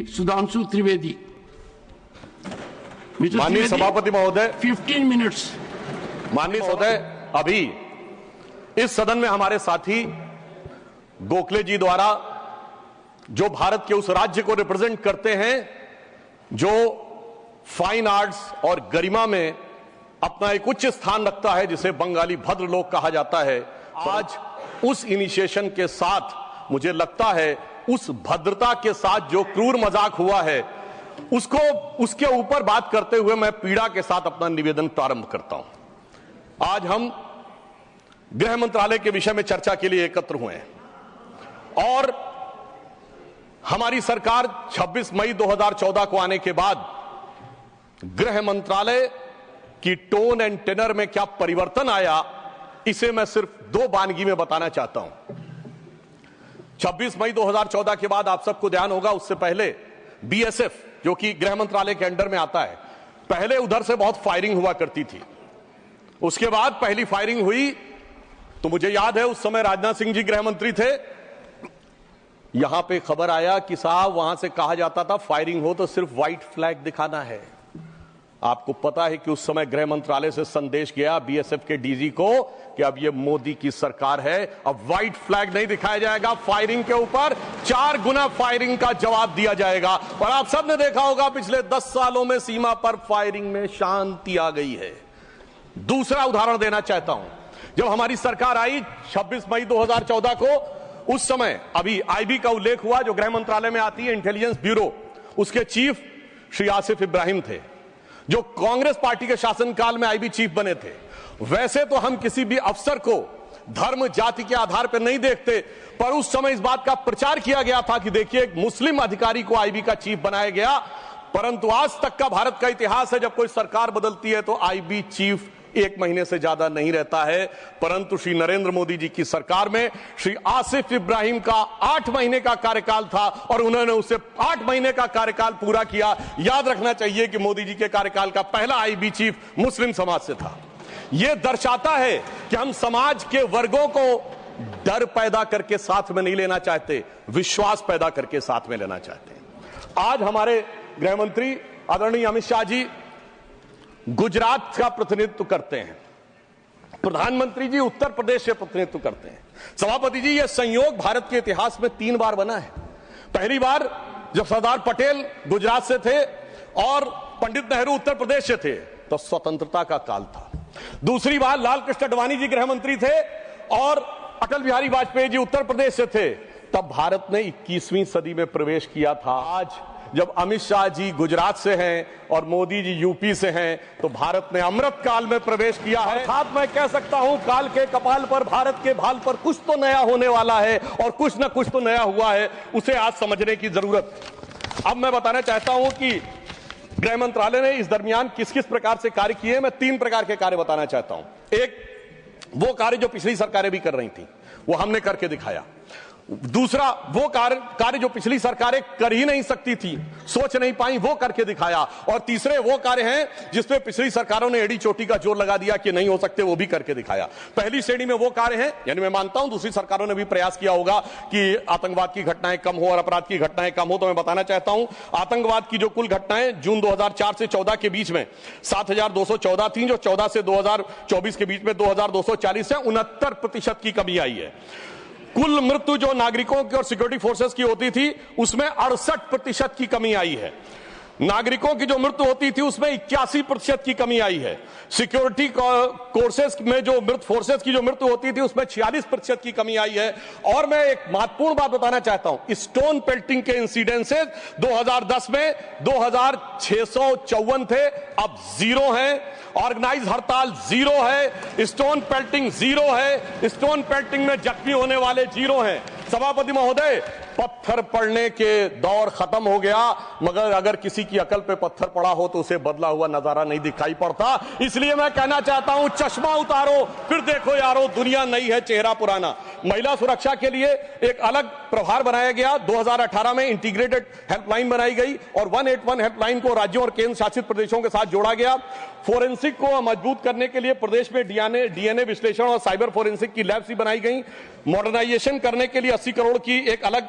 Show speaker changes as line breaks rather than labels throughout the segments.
सुधांशु त्रिवेदी।
माननीय सभापति महोदय,
15 मिनट्स।
माननीय महोदय, अभी इस सदन में हमारे साथी गोखले जी द्वारा जो भारत के उस राज्य को रिप्रेजेंट करते हैं जो फाइन आर्ट्स और गरिमा में अपना एक उच्च स्थान रखता है, जिसे बंगाली भद्र लोक कहा जाता है, आज उस इनिशिएशन के साथ मुझे लगता है उस भद्रता के साथ जो क्रूर मजाक हुआ है उसके ऊपर बात करते हुए मैं पीड़ा के साथ अपना निवेदन प्रारंभ करता हूं। आज हम गृह मंत्रालय के विषय में चर्चा के लिए एकत्र हुए हैं और हमारी सरकार 26 मई 2014 को आने के बाद गृह मंत्रालय की टोन एंड टेनर में क्या परिवर्तन आया, इसे मैं सिर्फ दो वानगी में बताना चाहता हूं। 26 मई 2014 के बाद आप सबको ध्यान होगा, उससे पहले बीएसएफ जो कि गृह मंत्रालय के अंडर में आता है, पहले उधर से बहुत फायरिंग हुआ करती थी। उसके बाद पहली फायरिंग हुई तो मुझे याद है उस समय राजनाथ सिंह जी गृह मंत्री थे। यहां पे खबर आया कि साहब वहां से कहा जाता था फायरिंग हो तो सिर्फ व्हाइट फ्लैग दिखाना है। आपको पता है कि उस समय गृह मंत्रालय से संदेश गया बीएसएफ के डीजी को कि अब ये मोदी की सरकार है, अब व्हाइट फ्लैग नहीं दिखाया जाएगा, फायरिंग के ऊपर 4 गुना फायरिंग का जवाब दिया जाएगा। और आप सबने देखा होगा पिछले 10 सालों में सीमा पर फायरिंग में शांति आ गई है। दूसरा उदाहरण देना चाहता हूं, जब हमारी सरकार आई 26 मई 2014 को, उस समय अभी आईबी का उल्लेख हुआ जो गृह मंत्रालय में आती है, इंटेलिजेंस ब्यूरो, उसके चीफ श्री आसिफ इब्राहिम थे जो कांग्रेस पार्टी के शासनकाल में आईबी चीफ बने थे। वैसे तो हम किसी भी अफसर को धर्म जाति के आधार पर नहीं देखते, पर उस समय इस बात का प्रचार किया गया था कि देखिए एक मुस्लिम अधिकारी को आईबी का चीफ बनाया गया। परंतु आज तक का भारत का इतिहास है, जब कोई सरकार बदलती है तो आईबी चीफ 1 महीने से ज्यादा नहीं रहता है। परंतु श्री नरेंद्र मोदी जी की सरकार में श्री आसिफ इब्राहिम का 8 महीने का कार्यकाल था और उन्होंने उसे 8 महीने का कार्यकाल पूरा किया। याद रखना चाहिए कि मोदी जी के कार्यकाल का पहला आईबी चीफ मुस्लिम समाज से था। यह दर्शाता है कि हम समाज के वर्गों को डर पैदा करके साथ में नहीं लेना चाहते, विश्वास पैदा करके साथ में लेना चाहते हैं। आज हमारे गृह मंत्री आदरणीय अमित शाह जी गुजरात का प्रतिनिधित्व करते हैं, प्रधानमंत्री जी उत्तर प्रदेश से प्रतिनिधित्व करते हैं। सभापति जी, यह संयोग भारत के इतिहास में 3 बार बना है। पहली बार जब सरदार पटेल गुजरात से थे और पंडित नेहरू उत्तर प्रदेश से थे तो स्वतंत्रता का काल था। दूसरी बार लाल कृष्ण आडवाणी जी गृह मंत्री थे और अटल बिहारी वाजपेयी जी उत्तर प्रदेश से थे, तब भारत ने 21वीं सदी में प्रवेश किया था। आज जब अमित शाह जी गुजरात से हैं और मोदी जी यूपी से हैं, तो भारत ने अमृत काल में प्रवेश किया है। अर्थात मैं कह सकता हूं काल के कपाल पर, भारत के भाल पर कुछ तो नया होने वाला है और कुछ ना कुछ तो नया हुआ है, उसे आज समझने की जरूरत है। अब मैं बताना चाहता हूं कि गृह मंत्रालय ने इस दरमियान किस किस प्रकार से कार्य किए। मैं 3 प्रकार के कार्य बताना चाहता हूं। एक, वो कार्य जो पिछली सरकारें भी कर रही थी वो हमने करके दिखाया। दूसरा, वो कार्य जो पिछली सरकारें कर ही नहीं सकती थी, सोच नहीं पाई, वो करके दिखाया। और तीसरे वो कार्य हैं जिसपे पिछली सरकारों ने एड़ी चोटी का जोर लगा दिया कि नहीं हो सकते, वो भी करके दिखाया। पहली श्रेणी में वो कार्य हैं, यानी मैं मानता हूं दूसरी सरकारों ने भी प्रयास किया होगा कि आतंकवाद की घटनाएं कम हो और अपराध की घटनाएं कम हो। तो मैं बताना चाहता हूं आतंकवाद की जो कुल घटनाएं जून 2004 से 14 के बीच में 7214 थी, जो 14 से 2024 के बीच में 2240 से 69% की कमी आई है। कुल मृत्यु जो नागरिकों की और सिक्योरिटी फोर्सेस की होती थी उसमें 68% की कमी आई है। नागरिकों की जो मृत्यु होती थी उसमें 81% की कमी आई है। सिक्योरिटी कोर्सेस में जो फोर्सेस की जो मृत्यु होती थी उसमें 46% की कमी आई है। और मैं एक महत्वपूर्ण बात बताना चाहता हूं, स्टोन पेल्टिंग के इंसिडेंसेस 2010 में 2654 थे, अब 0 है। ऑर्गेनाइज हड़ताल 0 है, स्टोन पेल्टिंग 0 है, स्टोन पेल्टिंग में जख्मी होने वाले 0 हैं। सभापति महोदय, पत्थर पड़ने के दौर खत्म हो गया, मगर अगर किसी की अकल पे पत्थर पड़ा हो तो उसे बदला हुआ नजारा नहीं दिखाई पड़ता। इसलिए मैं कहना चाहता हूं चश्मा उतारो फिर देखो यारो, दुनिया नई है चेहरा पुराना। महिला सुरक्षा के लिए एक अलग प्रभार बनाया गया। 2018 में इंटीग्रेटेड हेल्पलाइन बनाई गई और 181 हेल्पलाइन को राज्यों और केंद्र शासित प्रदेशों के साथ जोड़ा गया। फोरेंसिक को मजबूत करने के लिए प्रदेश में डीएनए विश्लेषण और साइबर फोरेंसिक की लैब्स भी बनाई गई। मॉडर्नाइजेशन करने के लिए 80 करोड़ की एक अलग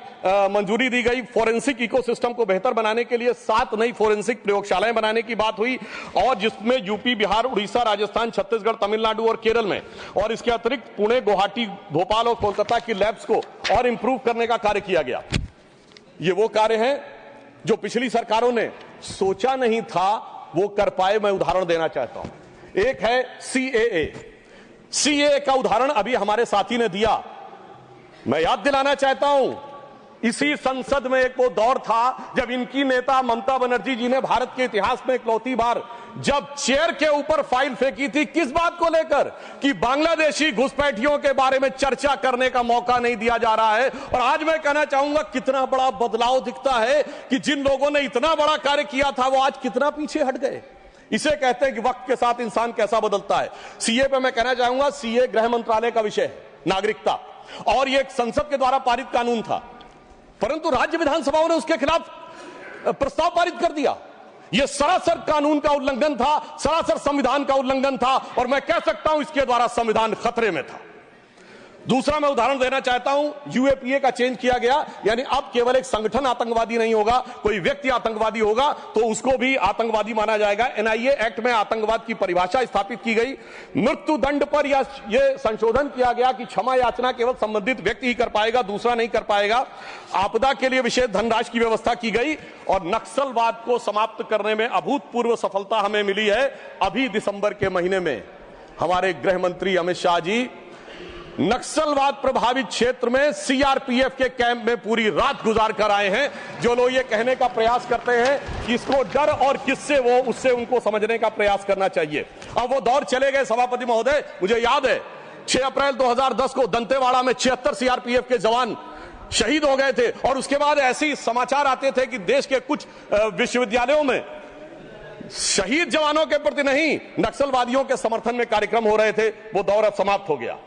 मंजूरी दी गई। फोरेंसिक इकोसिस्टम को बेहतर बनाने के लिए 7 नई फोरेंसिक प्रयोगशालाएं बनाने की बात हुई, और जिसमें यूपी, बिहार, उड़ीसा, राजस्थान, छत्तीसगढ़, तमिलनाडु और केरल में, और इसके अतिरिक्त पुणे, गुवाहाटी, भोपाल और कोलकाता की लैब्स को और इंप्रूव करने का कार्य किया गया। ये वो कार्य हैं जो पिछली सरकारों ने सोचा नहीं था वो कर पाए। मैं उदाहरण देना चाहता हूं। एक है सीएए का उदाहरण अभी हमारे साथी ने दिया। मैं याद दिलाना चाहता हूं, इसी संसद में एक वो दौर था जब इनकी नेता ममता बनर्जी जी ने भारत के इतिहास में इकलौती बार जब चेयर के ऊपर फाइल फेंकी थी, किस बात को लेकर कि बांग्लादेशी घुसपैठियों के बारे में चर्चा करने का मौका नहीं दिया जा रहा है। और आज मैं कहना चाहूंगा कितना बड़ा बदलाव दिखता है कि जिन लोगों ने इतना बड़ा कार्य किया था वो आज कितना पीछे हट गए। इसे कहते हैं कि वक्त के साथ इंसान कैसा बदलता है। सीए पे मैं कहना चाहूंगा, सीए गृह मंत्रालय का विषय है, नागरिकता, और यह एक संसद के द्वारा पारित कानून था, परंतु राज्य विधानसभाओं ने उसके खिलाफ प्रस्ताव पारित कर दिया। यह सरासर कानून का उल्लंघन था, सरासर संविधान का उल्लंघन था, और मैं कह सकता हूं इसके द्वारा संविधान खतरे में था। दूसरा मैं उदाहरण देना चाहता हूं, यूएपीए का चेंज किया गया, यानी अब केवल एक संगठन आतंकवादी नहीं होगा, कोई व्यक्ति आतंकवादी होगा तो उसको भी आतंकवादी माना जाएगा। एनआईए एक्ट में आतंकवाद की परिभाषा स्थापित की गई। मृत्यु दंड पर यह संशोधन किया गया कि क्षमा याचना केवल संबंधित व्यक्ति ही कर पाएगा, दूसरा नहीं कर पाएगा। आपदा के लिए विशेष धनराशि की व्यवस्था की गई, और नक्सलवाद को समाप्त करने में अभूतपूर्व सफलता हमें मिली है। अभी दिसंबर के महीने में हमारे गृह मंत्री अमित शाह जी नक्सलवाद प्रभावित क्षेत्र में सीआरपीएफ के कैंप में पूरी रात गुजार कर आए हैं। जो लोग ये कहने का प्रयास करते हैं कि इसको डर और किससे वो, उससे उनको समझने का प्रयास करना चाहिए। अब वो दौर चले गए सभापति महोदय। मुझे याद है 6 अप्रैल 2010 को दंतेवाड़ा में 76 सीआरपीएफ के जवान शहीद हो गए थे, और उसके बाद ऐसे समाचार आते थे कि देश के कुछ विश्वविद्यालयों में शहीद जवानों के प्रति नहीं, नक्सलवादियों के समर्थन में कार्यक्रम हो रहे थे। वो दौर अब समाप्त हो गया।